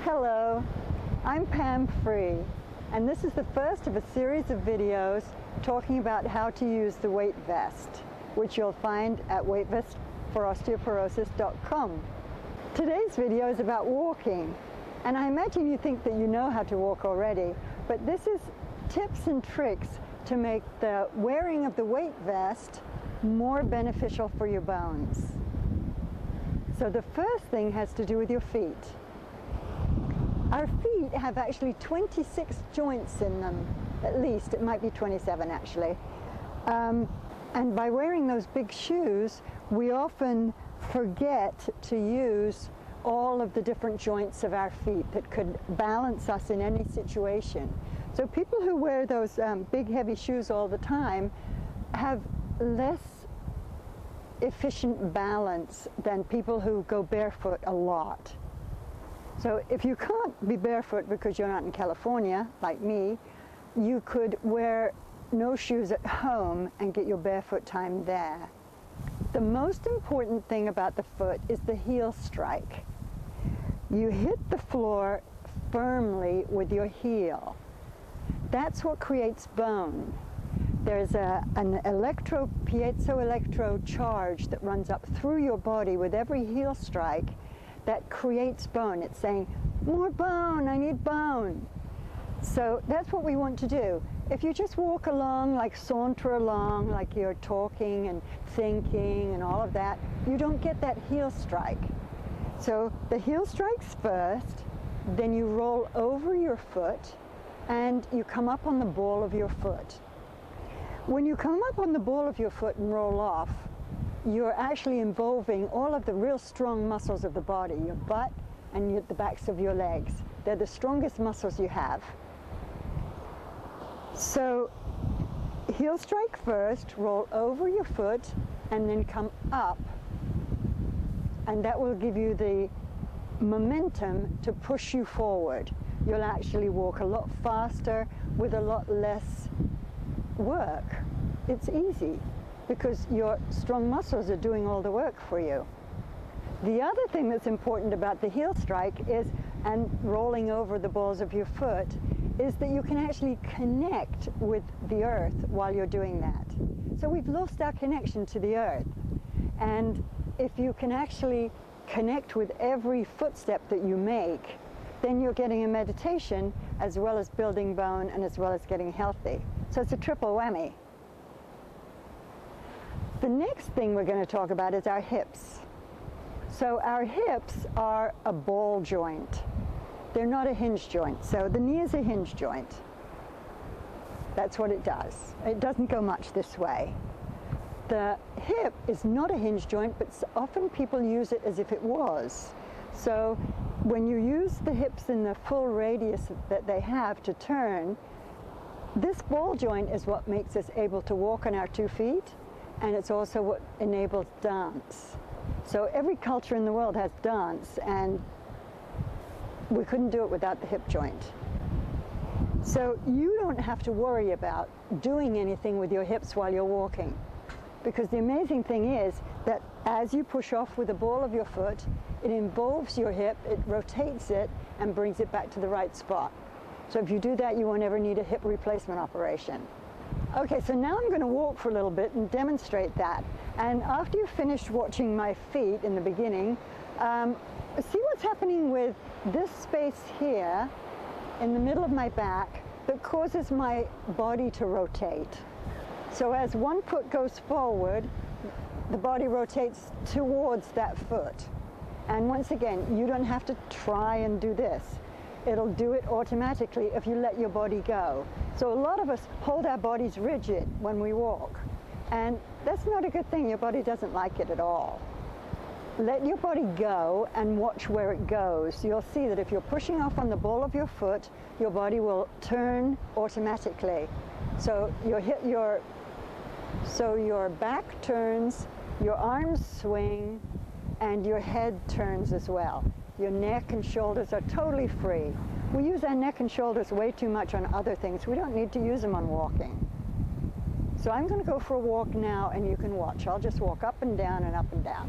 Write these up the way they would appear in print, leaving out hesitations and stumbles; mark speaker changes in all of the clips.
Speaker 1: Hello, I'm Pam Free, and this is the first of a series of videos talking about how to use the weight vest, which you'll find at weightvestforosteoporosis.com. Today's video is about walking, and I imagine you think that you know how to walk already, but this is tips and tricks to make the wearing of the weight vest more beneficial for your bones. So the first thing has to do with your feet. Our feet have actually 26 joints in them, at least. It might be 27 actually. And by wearing those big shoes, we often forget to use all of the different joints of our feet that could balance us in any situation. So people who wear those big heavy shoes all the time have less efficient balance than people who go barefoot a lot. So if you can't be barefoot because you're not in California, like me, you could wear no shoes at home and get your barefoot time there. The most important thing about the foot is the heel strike. You hit the floor firmly with your heel. That's what creates bone. There's an piezoelectro charge that runs up through your body with every heel strike that creates bone. It's saying, more bone, I need bone. So that's what we want to do. If you just walk along, like saunter along, like you're talking and thinking and all of that, you don't get that heel strike. So the heel strikes first, then you roll over your foot and you come up on the ball of your foot. When you come up on the ball of your foot and roll off, you're actually involving all of the real strong muscles of the body, your butt and the backs of your legs. They're the strongest muscles you have. So heel strike first, roll over your foot, and then come up. And that will give you the momentum to push you forward. You'll actually walk a lot faster with a lot less work. It's easy because your strong muscles are doing all the work for you. The other thing that's important about the heel strike is, and rolling over the balls of your foot, is that you can actually connect with the earth while you're doing that. So we've lost our connection to the earth. And if you can actually connect with every footstep that you make, then you're getting a meditation as well as building bone and as well as getting healthy. So it's a triple whammy. The next thing we're going to talk about is our hips. So our hips are a ball joint. They're not a hinge joint. So the knee is a hinge joint. That's what it does. It doesn't go much this way. The hip is not a hinge joint, but often people use it as if it was. So when you use the hips in the full radius that they have to turn, this ball joint is what makes us able to walk on our 2 feet, and it's also what enables dance. So every culture in the world has dance, and we couldn't do it without the hip joint. So you don't have to worry about doing anything with your hips while you're walking, because the amazing thing is that as you push off with the ball of your foot, it involves your hip, it rotates it, and brings it back to the right spot. So if you do that, you won't ever need a hip replacement operation. Okay, so now I'm going to walk for a little bit and demonstrate that. And after you've finished watching my feet in the beginning, see what's happening with this space here in the middle of my back that causes my body to rotate. So as one foot goes forward, the body rotates towards that foot. And once again, you don't have to try and do this. It'll do it automatically if you let your body go. So a lot of us hold our bodies rigid when we walk, and that's not a good thing. Your body doesn't like it at all. Let your body go and watch where it goes. You'll see that if you're pushing off on the ball of your foot, your body will turn automatically. So your back turns, your arms swing, and your head turns as well. Your neck and shoulders are totally free. We use our neck and shoulders way too much on other things. We don't need to use them on walking. So I'm going to go for a walk now, and you can watch. I'll just walk up and down and up and down.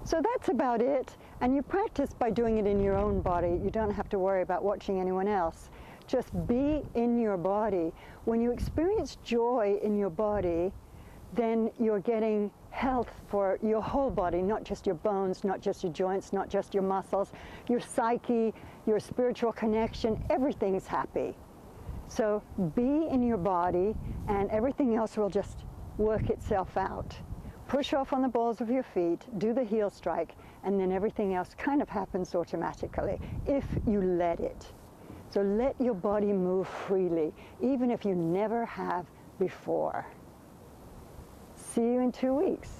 Speaker 1: So that's about it. And you practice by doing it in your own body. You don't have to worry about watching anyone else. Just be in your body. When you experience joy in your body, then you're getting health for your whole body, not just your bones, not just your joints, not just your muscles, your psyche, your spiritual connection, everything's happy. So be in your body and everything else will just work itself out. Push off on the balls of your feet, do the heel strike, and then everything else kind of happens automatically if you let it. So let your body move freely, even if you never have before. See you in 2 weeks.